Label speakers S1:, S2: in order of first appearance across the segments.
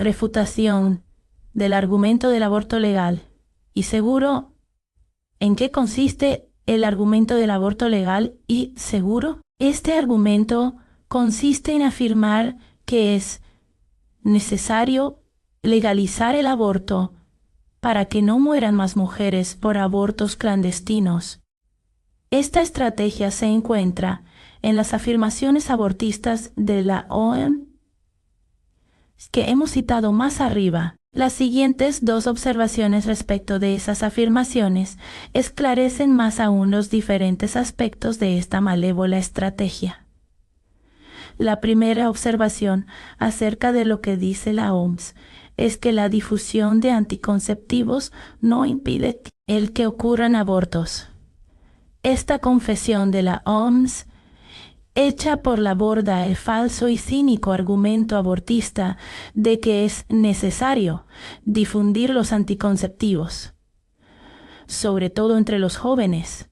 S1: Refutación del argumento del aborto legal y seguro. ¿En qué consiste el argumento del aborto legal y seguro? Este argumento consiste en afirmar que es necesario legalizar el aborto para que no mueran más mujeres por abortos clandestinos. Esta estrategia se encuentra en las afirmaciones abortistas de la OMS que hemos citado más arriba. Las siguientes dos observaciones respecto de esas afirmaciones esclarecen más aún los diferentes aspectos de esta malévola estrategia. La primera observación acerca de lo que dice la OMS es que la difusión de anticonceptivos no impide el que ocurran abortos. Esta confesión de la OMS echa por la borda el falso y cínico argumento abortista de que es necesario difundir los anticonceptivos, sobre todo entre los jóvenes,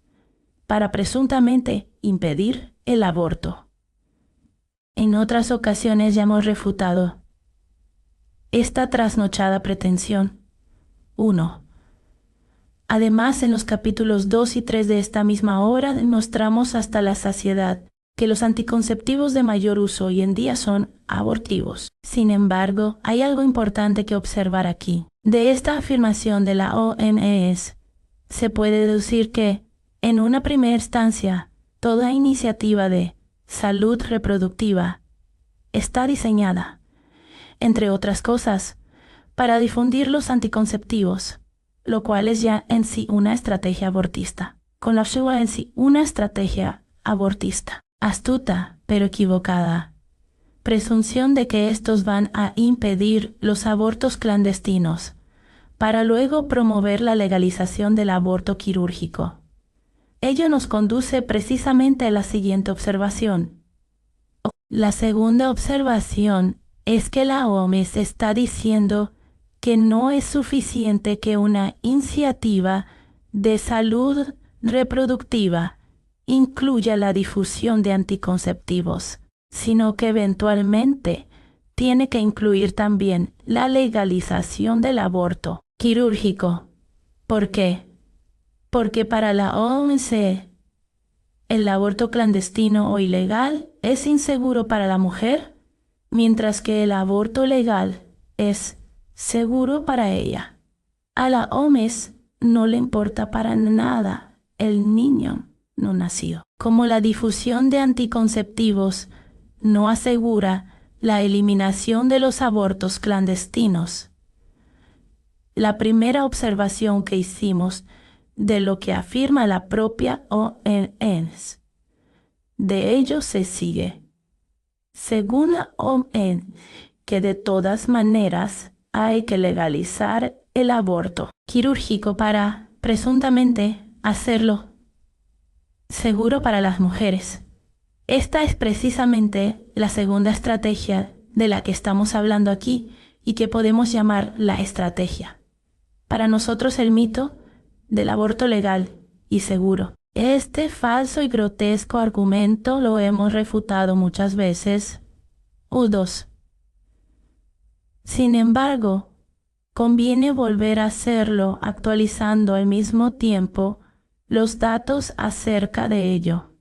S1: para presuntamente impedir el aborto. En otras ocasiones ya hemos refutado esta trasnochada pretensión. 1. Además, en los capítulos 2 y 3 de esta misma obra demostramos hasta la saciedad que los anticonceptivos de mayor uso hoy en día son abortivos. Sin embargo, hay algo importante que observar aquí. De esta afirmación de la OMS, se puede deducir que, en una primera instancia, toda iniciativa de salud reproductiva está diseñada, entre otras cosas, para difundir los anticonceptivos, lo cual es ya en sí una estrategia abortista. Con la Shua en sí una estrategia abortista. Astuta, pero equivocada. Presunción de que estos van a impedir los abortos clandestinos, para luego promover la legalización del aborto quirúrgico. Ello nos conduce precisamente a la siguiente observación. La segunda observación es que la OMS está diciendo que no es suficiente que una iniciativa de salud reproductiva incluya la difusión de anticonceptivos, sino que eventualmente tiene que incluir también la legalización del aborto quirúrgico. ¿Por qué? Porque para la OMS, el aborto clandestino o ilegal es inseguro para la mujer, mientras que el aborto legal es seguro para ella. A la OMS no le importa para nada el niño no nacido. Como la difusión de anticonceptivos no asegura la eliminación de los abortos clandestinos. La primera observación que hicimos de lo que afirma la propia OMS, de ello se sigue, según la OMS, que de todas maneras hay que legalizar el aborto quirúrgico para presuntamente hacerlo seguro para las mujeres. Esta es precisamente la segunda estrategia de la que estamos hablando aquí y que podemos llamar la estrategia. Para nosotros el mito del aborto legal y seguro. Este falso y grotesco argumento lo hemos refutado muchas veces. U2. Sin embargo, conviene volver a hacerlo actualizando al mismo tiempo los datos acerca de ello.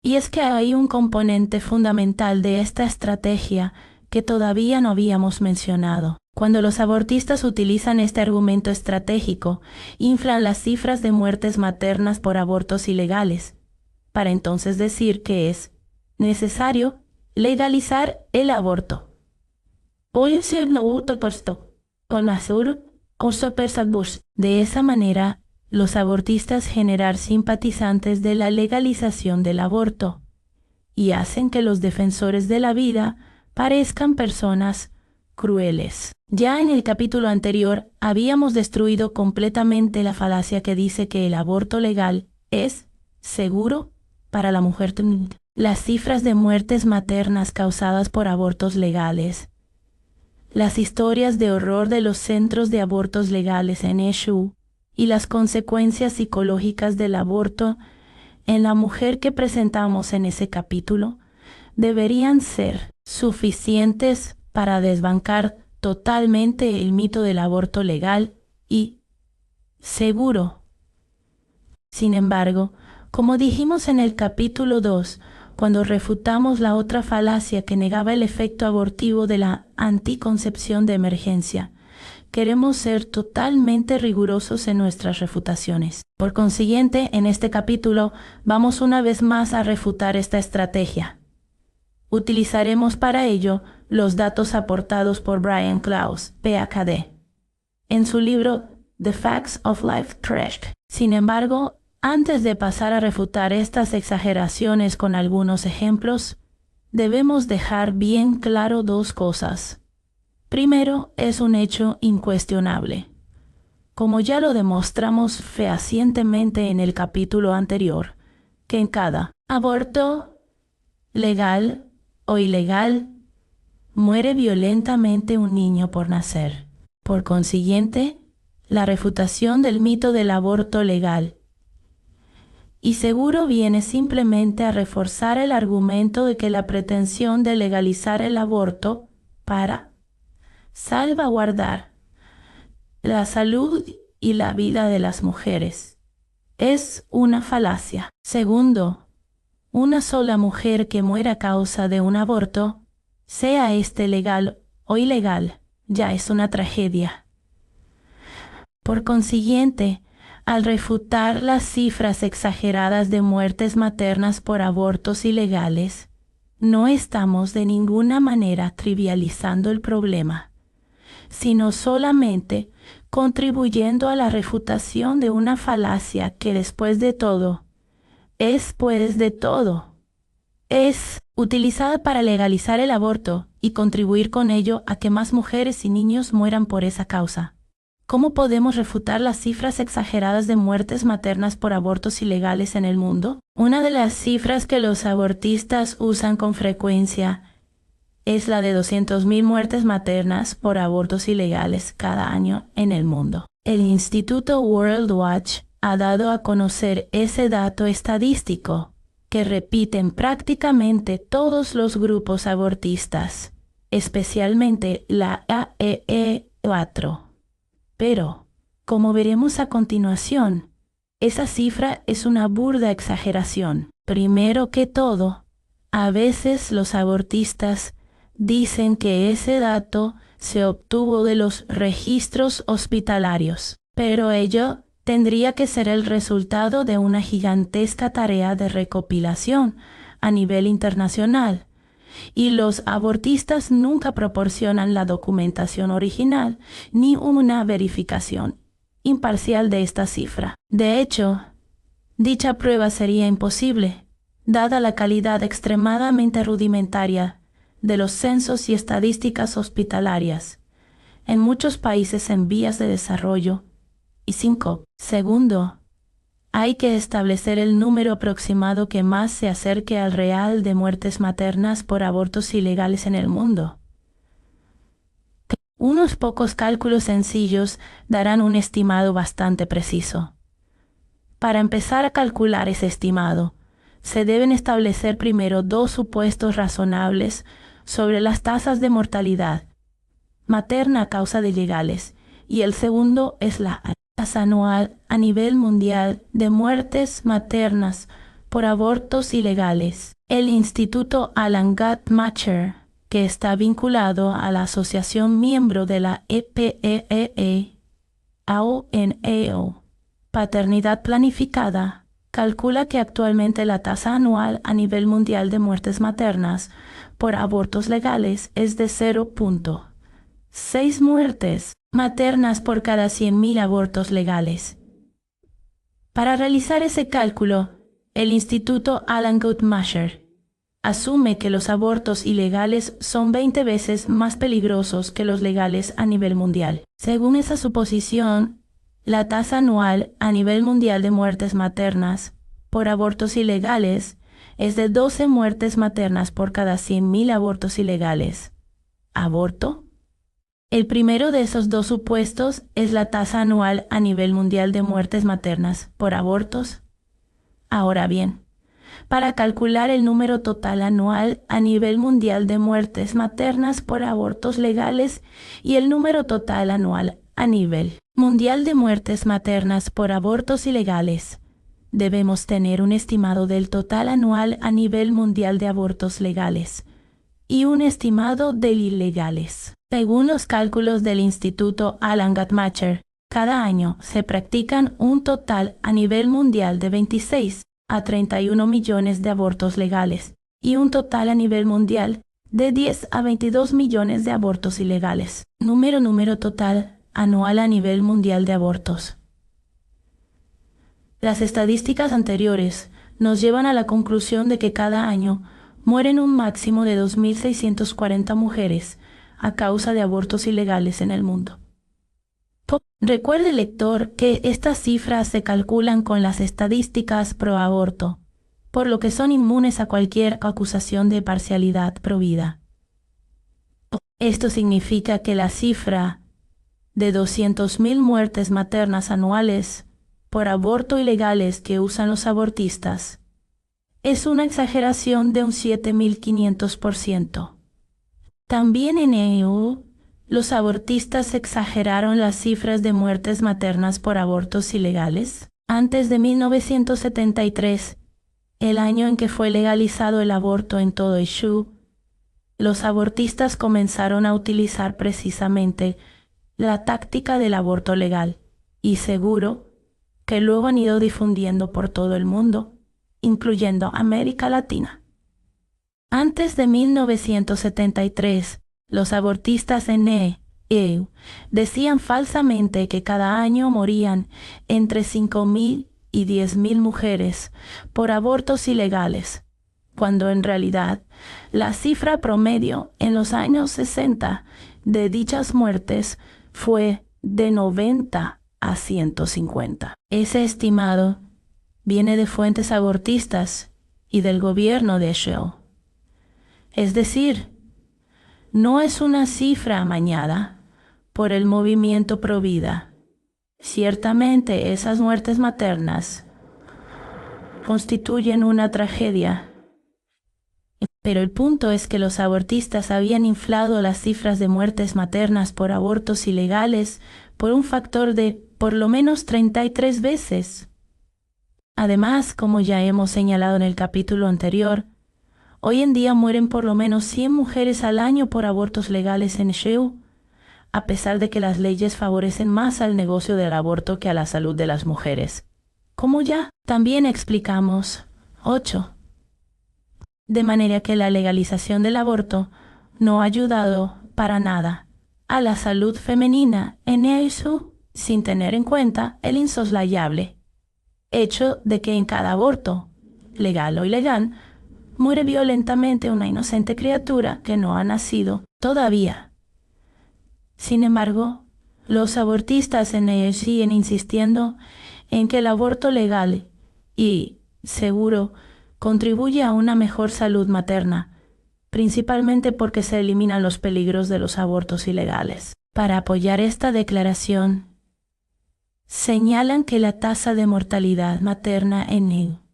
S1: Y es que hay un componente fundamental de esta estrategia que todavía no habíamos mencionado. Cuando los abortistas utilizan este argumento estratégico, inflan las cifras de muertes maternas por abortos ilegales, para entonces decir que es necesario legalizar el aborto. De esa manera, los abortistas generan simpatizantes de la legalización del aborto y hacen que los defensores de la vida parezcan personas crueles. Ya en el capítulo anterior habíamos destruido completamente la falacia que dice que el aborto legal es seguro para la mujer. Las cifras de muertes maternas causadas por abortos legales, las historias de horror de los centros de abortos legales en Eshu y las consecuencias psicológicas del aborto en la mujer que presentamos en ese capítulo deberían ser suficientes para desbancar totalmente el mito del aborto legal y seguro. Sin embargo, como dijimos en el capítulo 2, cuando refutamos la otra falacia que negaba el efecto abortivo de la anticoncepción de emergencia, queremos ser totalmente rigurosos en nuestras refutaciones. Por consiguiente, en este capítulo vamos una vez más a refutar esta estrategia. Utilizaremos para ello los datos aportados por Brian Klaus, PhD, en su libro The Facts of Life Trash. Sin embargo, antes de pasar a refutar estas exageraciones con algunos ejemplos, debemos dejar bien claro dos cosas. Primero, es un hecho incuestionable. Como ya lo demostramos fehacientemente en el capítulo anterior, que en cada aborto, legal o ilegal, muere violentamente un niño por nacer. Por consiguiente, la refutación del mito del aborto legal y seguro viene simplemente a reforzar el argumento de que la pretensión de legalizar el aborto para salvaguardar la salud y la vida de las mujeres es una falacia. Segundo, una sola mujer que muera a causa de un aborto, sea este legal o ilegal, ya es una tragedia. Por consiguiente, al refutar las cifras exageradas de muertes maternas por abortos ilegales, no estamos de ninguna manera trivializando el problema, sino solamente contribuyendo a la refutación de una falacia que después de todo, es utilizada para legalizar el aborto y contribuir con ello a que más mujeres y niños mueran por esa causa. ¿Cómo podemos refutar las cifras exageradas de muertes maternas por abortos ilegales en el mundo? Una de las cifras que los abortistas usan con frecuencia es la de 200,000 muertes maternas por abortos ilegales cada año en el mundo. El Instituto World Watch ha dado a conocer ese dato estadístico que repiten prácticamente todos los grupos abortistas, especialmente la AEE4. Pero, como veremos a continuación, esa cifra es una burda exageración. Primero que todo, a veces los abortistas dicen que ese dato se obtuvo de los registros hospitalarios, pero ello tendría que ser el resultado de una gigantesca tarea de recopilación a nivel internacional, y los abortistas nunca proporcionan la documentación original ni una verificación imparcial de esta cifra. De hecho, dicha prueba sería imposible, dada la calidad extremadamente rudimentaria de los censos y estadísticas hospitalarias en muchos países en vías de desarrollo. Y 5. Segundo, hay que establecer el número aproximado que más se acerque al real de muertes maternas por abortos ilegales en el mundo. Unos pocos cálculos sencillos darán un estimado bastante preciso. Para empezar a calcular ese estimado, se deben establecer primero dos supuestos razonables sobre las tasas de mortalidad materna a causa de ilegales, y el segundo es la tasa anual a nivel mundial de muertes maternas por abortos ilegales. El Instituto Alan Guttmacher, que está vinculado a la asociación miembro de la EPEE, AONAO, Paternidad Planificada, calcula que actualmente la tasa anual a nivel mundial de muertes maternas por abortos legales es de 0.6 muertes maternas por cada 100,000 abortos legales. Para realizar ese cálculo, el Instituto Alan Guttmacher asume que los abortos ilegales son 20 veces más peligrosos que los legales a nivel mundial. Según esa suposición, la tasa anual a nivel mundial de muertes maternas por abortos ilegales es de 12 muertes maternas por cada 100,000 abortos ilegales. ¿Aborto? El primero de esos dos supuestos es la tasa anual a nivel mundial de muertes maternas por abortos. Ahora bien, para calcular el número total anual a nivel mundial de muertes maternas por abortos legales y el número total anual a nivel mundial de muertes maternas por abortos ilegales. Debemos tener un estimado del total anual a nivel mundial de abortos legales y un estimado de ilegales. Según los cálculos del Instituto Alan Guttmacher, cada año se practican un total a nivel mundial de 26 a 31 millones de abortos legales y un total a nivel mundial de 10 a 22 millones de abortos ilegales. Número total anual a nivel mundial de abortos. Las estadísticas anteriores nos llevan a la conclusión de que cada año mueren un máximo de 2.640 mujeres a causa de abortos ilegales en el mundo. Recuerde, lector, que estas cifras se calculan con las estadísticas pro aborto, por lo que son inmunes a cualquier acusación de parcialidad provida. Esto significa que la cifra de 200.000 muertes maternas anuales por aborto ilegales que usan los abortistas es una exageración de un 7.500%. También en EU, los abortistas exageraron las cifras de muertes maternas por abortos ilegales. Antes de 1973, el año en que fue legalizado el aborto en todo EU, los abortistas comenzaron a utilizar precisamente la táctica del aborto legal y seguro, que luego han ido difundiendo por todo el mundo, incluyendo América Latina. Antes de 1973, los abortistas en EU decían falsamente que cada año morían entre 5.000 y 10.000 mujeres por abortos ilegales, cuando en realidad la cifra promedio en los años 60 de dichas muertes fue de 90 a 150. Ese estimado viene de fuentes abortistas y del gobierno de Shell. Es decir, no es una cifra amañada por el movimiento pro vida. Ciertamente esas muertes maternas constituyen una tragedia, pero el punto es que los abortistas habían inflado las cifras de muertes maternas por abortos ilegales por un factor de por lo menos 33 veces. Además, como ya hemos señalado en el capítulo anterior, hoy en día mueren por lo menos 100 mujeres al año por abortos legales en EU, a pesar de que las leyes favorecen más al negocio del aborto que a la salud de las mujeres. Como ya también explicamos, 8. De manera que la legalización del aborto no ha ayudado para nada a la salud femenina en EU, sin tener en cuenta el insoslayable hecho de que en cada aborto, legal o ilegal, muere violentamente una inocente criatura que no ha nacido todavía. Sin embargo, los abortistas en EU siguen insistiendo en que el aborto legal y seguro contribuye a una mejor salud materna, principalmente porque se eliminan los peligros de los abortos ilegales. Para apoyar esta declaración, señalan que la tasa de mortalidad materna en EU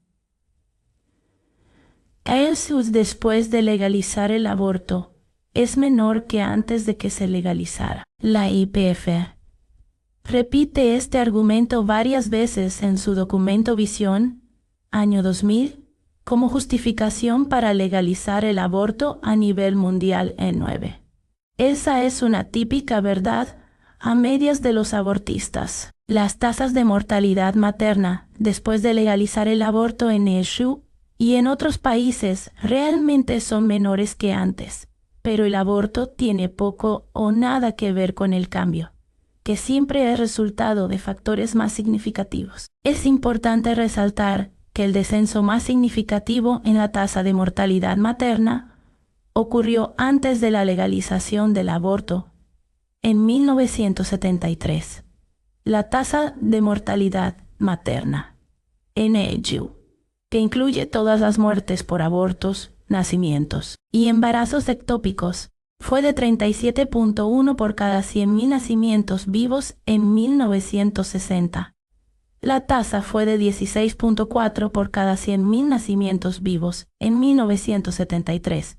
S1: después de legalizar el aborto es menor que antes de que se legalizara. La IPF repite este argumento varias veces en su documento Visión, año 2000, como justificación para legalizar el aborto a nivel mundial en 9. Esa es una típica verdad a medias de los abortistas. Las tasas de mortalidad materna después de legalizar el aborto en EU y en otros países realmente son menores que antes, pero el aborto tiene poco o nada que ver con el cambio, que siempre es resultado de factores más significativos. Es importante resaltar que el descenso más significativo en la tasa de mortalidad materna ocurrió antes de la legalización del aborto, en 1973. La tasa de mortalidad materna en EU, que incluye todas las muertes por abortos, nacimientos y embarazos ectópicos, fue de 37.1 por cada 100.000 nacimientos vivos en 1960. la tasa fue de 16.4 por cada 100.000 nacimientos vivos en 1973,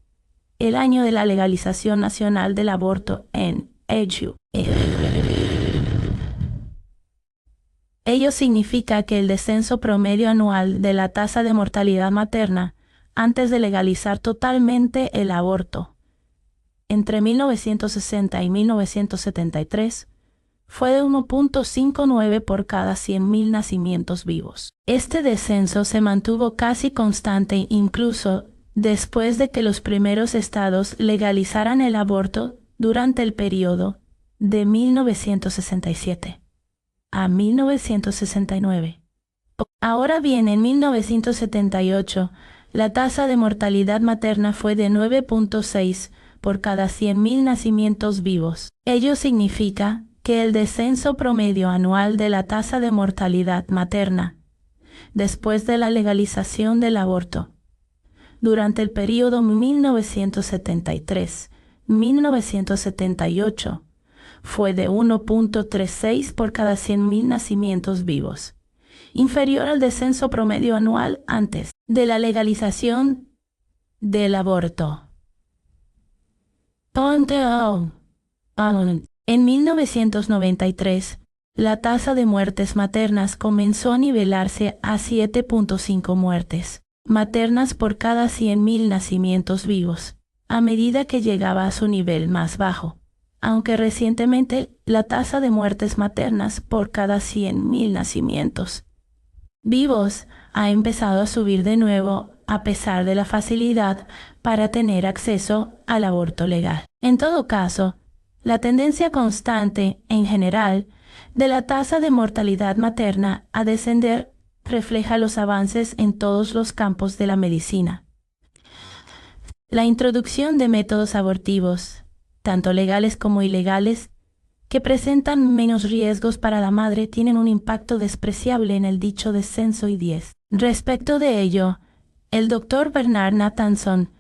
S1: el año de la legalización nacional del aborto en EU. Ello significa que el descenso promedio anual de la tasa de mortalidad materna antes de legalizar totalmente el aborto entre 1960 y 1973 fue de 1.59 por cada 100.000 nacimientos vivos. Este descenso se mantuvo casi constante incluso después de que los primeros estados legalizaran el aborto durante el periodo de 1967 a 1969. Ahora bien, en 1978, la tasa de mortalidad materna fue de 9.6 por cada 100.000 nacimientos vivos. Ello significa que el descenso promedio anual de la tasa de mortalidad materna después de la legalización del aborto durante el periodo 1973-1978 fue de 1.36 por cada 100.000 nacimientos vivos, inferior al descenso promedio anual antes de la legalización del aborto. En 1993, la tasa de muertes maternas comenzó a nivelarse a 7.5 muertes maternas por cada 100.000 nacimientos vivos, a medida que llegaba a su nivel más bajo, aunque recientemente la tasa de muertes maternas por cada 100.000 nacimientos vivos ha empezado a subir de nuevo a pesar de la facilidad para tener acceso al aborto legal. En todo caso, la tendencia constante, en general, de la tasa de mortalidad materna a descender refleja los avances en todos los campos de la medicina. La introducción de métodos abortivos, tanto legales como ilegales, que presentan menos riesgos para la madre tienen un impacto despreciable en el dicho descenso y 10. Respecto de ello, el Dr. Bernard Nathanson,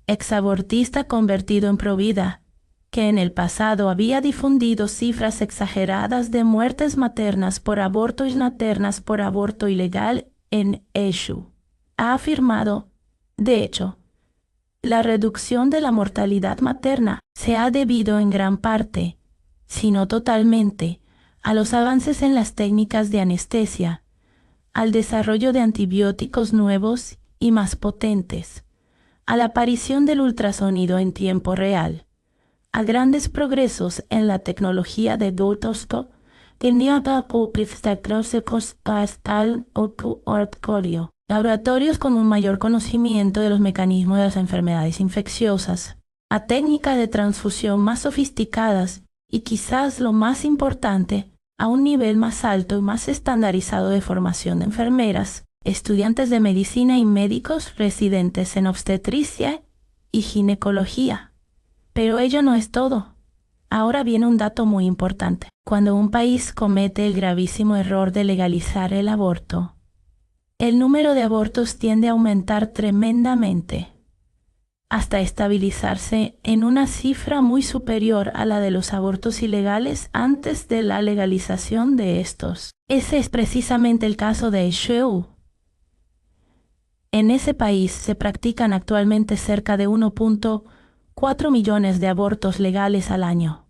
S1: exabortista convertido en provida, que en el pasado había difundido cifras exageradas de muertes maternas por aborto y maternas por aborto ilegal en EU, ha afirmado, de hecho, la reducción de la mortalidad materna se ha debido en gran parte, si no totalmente, a los avances en las técnicas de anestesia, al desarrollo de antibióticos nuevos y más potentes, a la aparición del ultrasonido en tiempo real, a grandes progresos en la tecnología de otoscopio, laboratorios con un mayor conocimiento de los mecanismos de las enfermedades infecciosas, a técnicas de transfusión más sofisticadas y quizás lo más importante, a un nivel más alto y más estandarizado de formación de enfermeras, estudiantes de medicina y médicos residentes en obstetricia y ginecología. Pero ello no es todo. Ahora viene un dato muy importante. Cuando un país comete el gravísimo error de legalizar el aborto, el número de abortos tiende a aumentar tremendamente, hasta estabilizarse en una cifra muy superior a la de los abortos ilegales antes de la legalización de estos. Ese es precisamente el caso de EU. En ese país se practican actualmente cerca de 1.4 millones de abortos legales al año.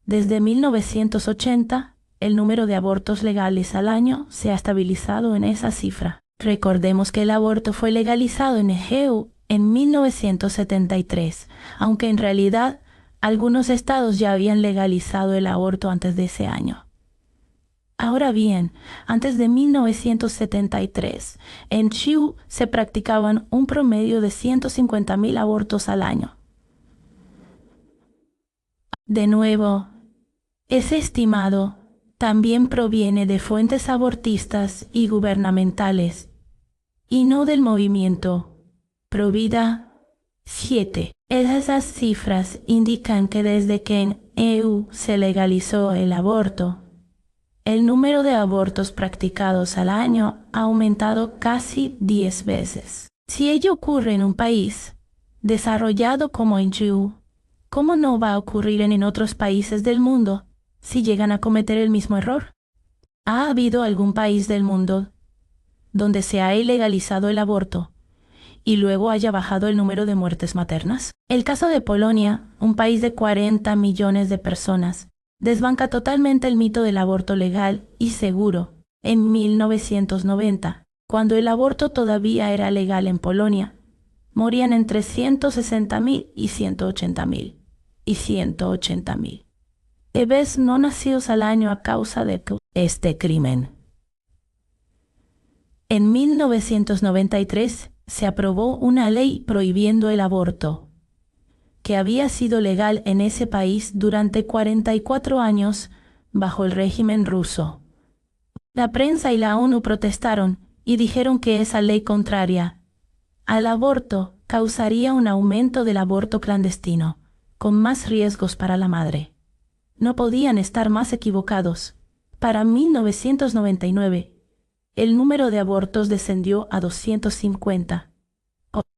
S1: Desde 1980, el número de abortos legales al año se ha estabilizado en esa cifra. Recordemos que el aborto fue legalizado en EU en 1973, aunque en realidad algunos estados ya habían legalizado el aborto antes de ese año. Ahora bien, antes de 1973, en Chile se practicaban un promedio de 150.000 abortos al año. De nuevo, ese estimado también proviene de fuentes abortistas y gubernamentales, y no del movimiento Provida 7. Esas cifras indican que desde que en EU se legalizó el aborto, el número de abortos practicados al año ha aumentado casi 10 veces. Si ello ocurre en un país desarrollado como en EU, ¿cómo no va a ocurrir en otros países del mundo si llegan a cometer el mismo error? ¿Ha habido algún país del mundo donde se ha ilegalizado el aborto y luego haya bajado el número de muertes maternas? El caso de Polonia, un país de 40 millones de personas, desbanca totalmente el mito del aborto legal y seguro. En 1990, cuando el aborto todavía era legal en Polonia, morían entre 160.000 y 180.000. Y 180.000 bebés no nacidos al año a causa de este crimen. En 1993 se aprobó una ley prohibiendo el aborto, que había sido legal en ese país durante 44 años bajo el régimen ruso. La prensa y la ONU protestaron y dijeron que esa ley contraria al aborto causaría un aumento del aborto clandestino, con más riesgos para la madre. No podían estar más equivocados. Para 1999, el número de abortos descendió a 250.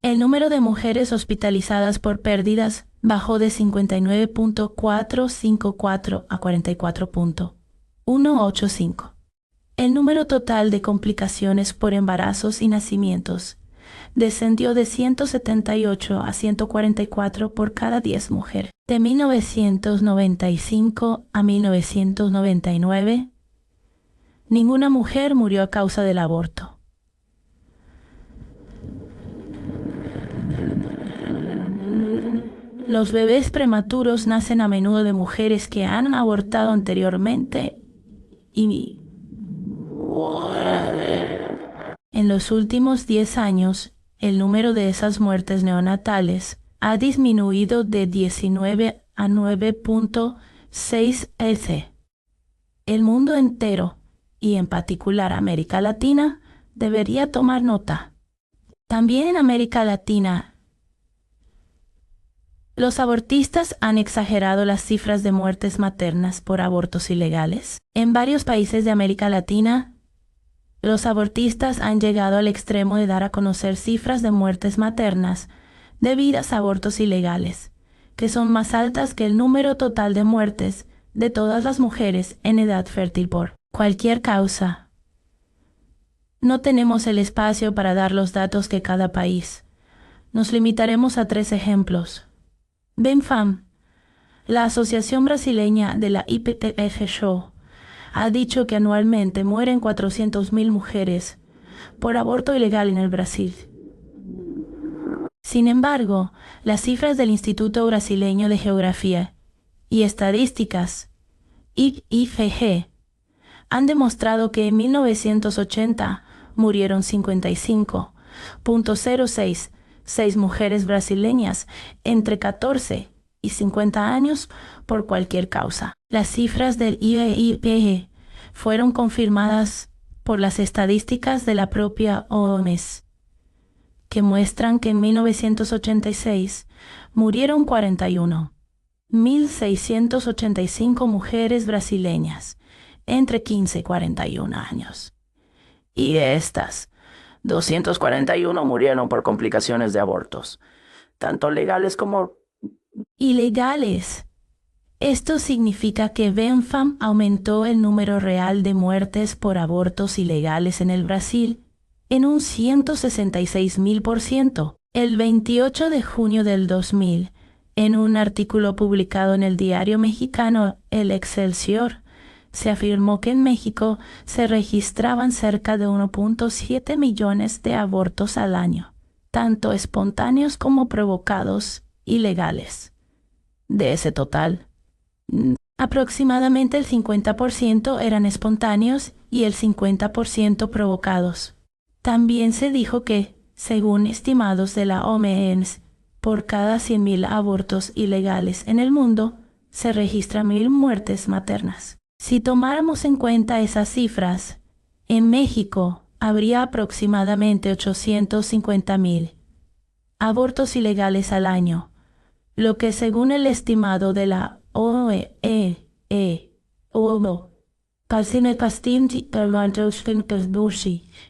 S1: El número de mujeres hospitalizadas por pérdidas bajó de 59.454 a 44.185. El número total de complicaciones por embarazos y nacimientos descendió de 178 a 144 por cada 10 mujeres. De 1995 a 1999, ninguna mujer murió a causa del aborto. Los bebés prematuros nacen a menudo de mujeres que han abortado anteriormente y en los últimos 10 años, el número de esas muertes neonatales ha disminuido de 19 a 9.6 s. El mundo entero, y en particular América Latina, debería tomar nota. También en América Latina, los abortistas han exagerado las cifras de muertes maternas por abortos ilegales. En varios países de América Latina, los abortistas han llegado al extremo de dar a conocer cifras de muertes maternas debidas a abortos ilegales, que son más altas que el número total de muertes de todas las mujeres en edad fértil por cualquier causa. No tenemos el espacio para dar los datos que cada país. Nos limitaremos a 3 ejemplos. BENFAM, la Asociación Brasileña de la IPTF-SHO, ha dicho que anualmente mueren 400.000 mujeres por aborto ilegal en el Brasil. Sin embargo, las cifras del Instituto Brasileño de Geografía y Estadísticas, IFG, han demostrado que en 1980 murieron 55.066 mujeres brasileñas entre 14 y 50 años por cualquier causa. Las cifras del IFG fueron confirmadas por las estadísticas de la propia OMS, que muestran que en 1986 murieron 41.685 mujeres brasileñas entre 15 y 41 años. Y de estas, 241 murieron por complicaciones de abortos, tanto legales como ilegales. Esto significa que BENFAM aumentó el número real de muertes por abortos ilegales en el Brasil en un 166.000%. El 28 de junio del 2000, en un artículo publicado en el diario mexicano El Excelsior, se afirmó que en México se registraban cerca de 1.7 millones de abortos al año, tanto espontáneos como provocados y legales. De ese total, aproximadamente el 50% eran espontáneos y el 50% provocados. También se dijo que, según estimados de la OMS, por cada 100.000 abortos ilegales en el mundo, se registran 1.000 muertes maternas. Si tomáramos en cuenta esas cifras, en México habría aproximadamente 850.000 abortos ilegales al año, lo que según el estimado de la OMS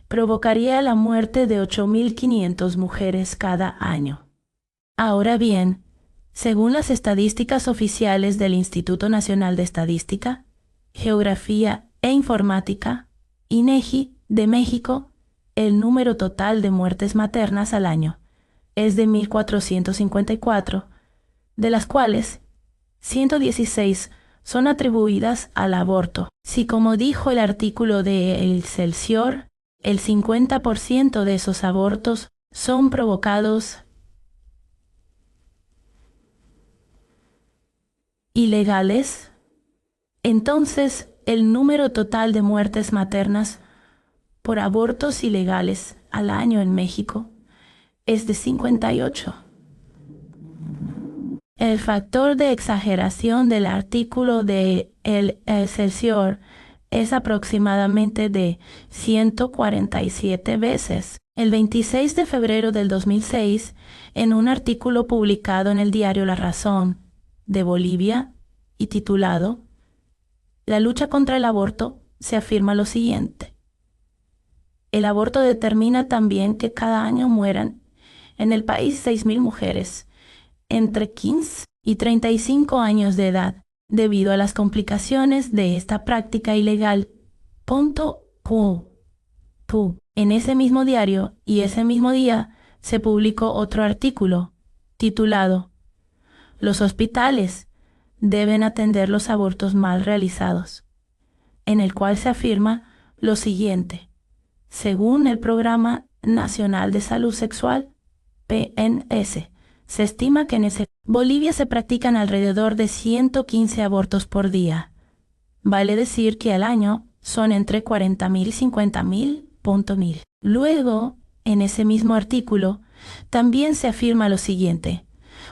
S1: provocaría la muerte de 8.500 mujeres cada año. Ahora bien, según las estadísticas oficiales del Instituto Nacional de Estadística, Geografía e Informática, INEGI, de México, el número total de muertes maternas al año es de 1.454, de las cuales 116 son atribuidas al aborto. Si, como dijo el artículo de El Excelsior, el 50% de esos abortos son provocados ilegales, entonces el número total de muertes maternas por abortos ilegales al año en México es de 58. El factor de exageración del artículo de El Excelsior es aproximadamente de 147 veces. El 26 de febrero del 2006, en un artículo publicado en el diario La Razón de Bolivia y titulado La lucha contra el aborto, se afirma lo siguiente. El aborto determina también que cada año mueran en el país 6.000 mujeres entre 15 y 35 años de edad debido a las complicaciones de esta práctica ilegal. En ese mismo diario y ese mismo día se publicó otro artículo titulado Los hospitales deben atender los abortos mal realizados, en el cual se afirma lo siguiente. Según el Programa Nacional de Salud Sexual, PNS, se estima que en Bolivia se practican alrededor de 115 abortos por día. Vale decir que al año son entre 40.000 y 50.000. Luego, en ese mismo artículo, también se afirma lo siguiente.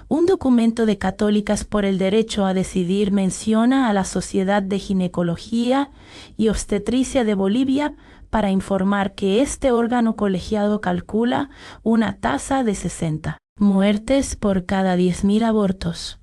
S1: Un documento de Católicas por el Derecho a Decidir menciona a la Sociedad de Ginecología y Obstetricia de Bolivia para informar que este órgano colegiado calcula una tasa de 60 muertes por cada 10.000 abortos.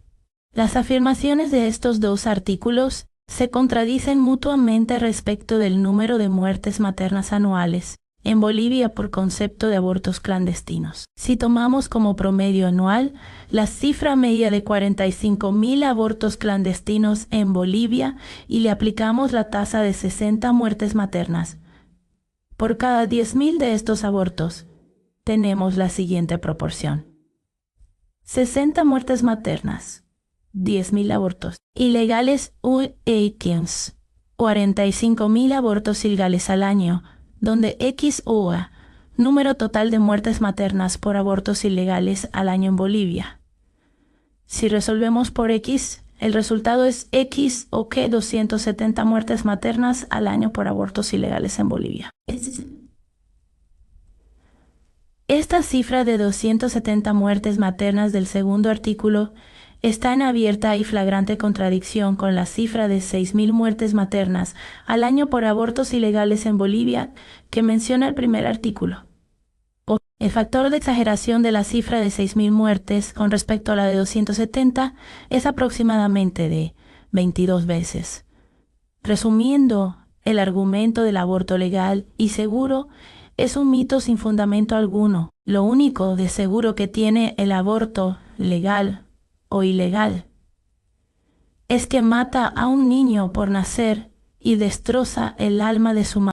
S1: Las afirmaciones de estos dos artículos se contradicen mutuamente respecto del número de muertes maternas anuales en Bolivia por concepto de abortos clandestinos. Si tomamos como promedio anual la cifra media de 45.000 abortos clandestinos en Bolivia y le aplicamos la tasa de 60 muertes maternas por cada 10.000 de estos abortos, tenemos la siguiente proporción. 60 muertes maternas, 10.000 abortos ilegales u 45.000 abortos ilegales al año, donde X o A, número total de muertes maternas por abortos ilegales al año en Bolivia. Si resolvemos por X, el resultado es X o que 270 muertes maternas al año por abortos ilegales en Bolivia. Esta cifra de 270 muertes maternas del segundo artículo está en abierta y flagrante contradicción con la cifra de 6.000 muertes maternas al año por abortos ilegales en Bolivia que menciona el primer artículo. El factor de exageración de la cifra de 6.000 muertes con respecto a la de 270 es aproximadamente de 22 veces. Resumiendo, el argumento del aborto legal y seguro es un mito sin fundamento alguno. Lo único de seguro que tiene el aborto legal o ilegal es que mata a un niño por nacer y destroza el alma de su madre.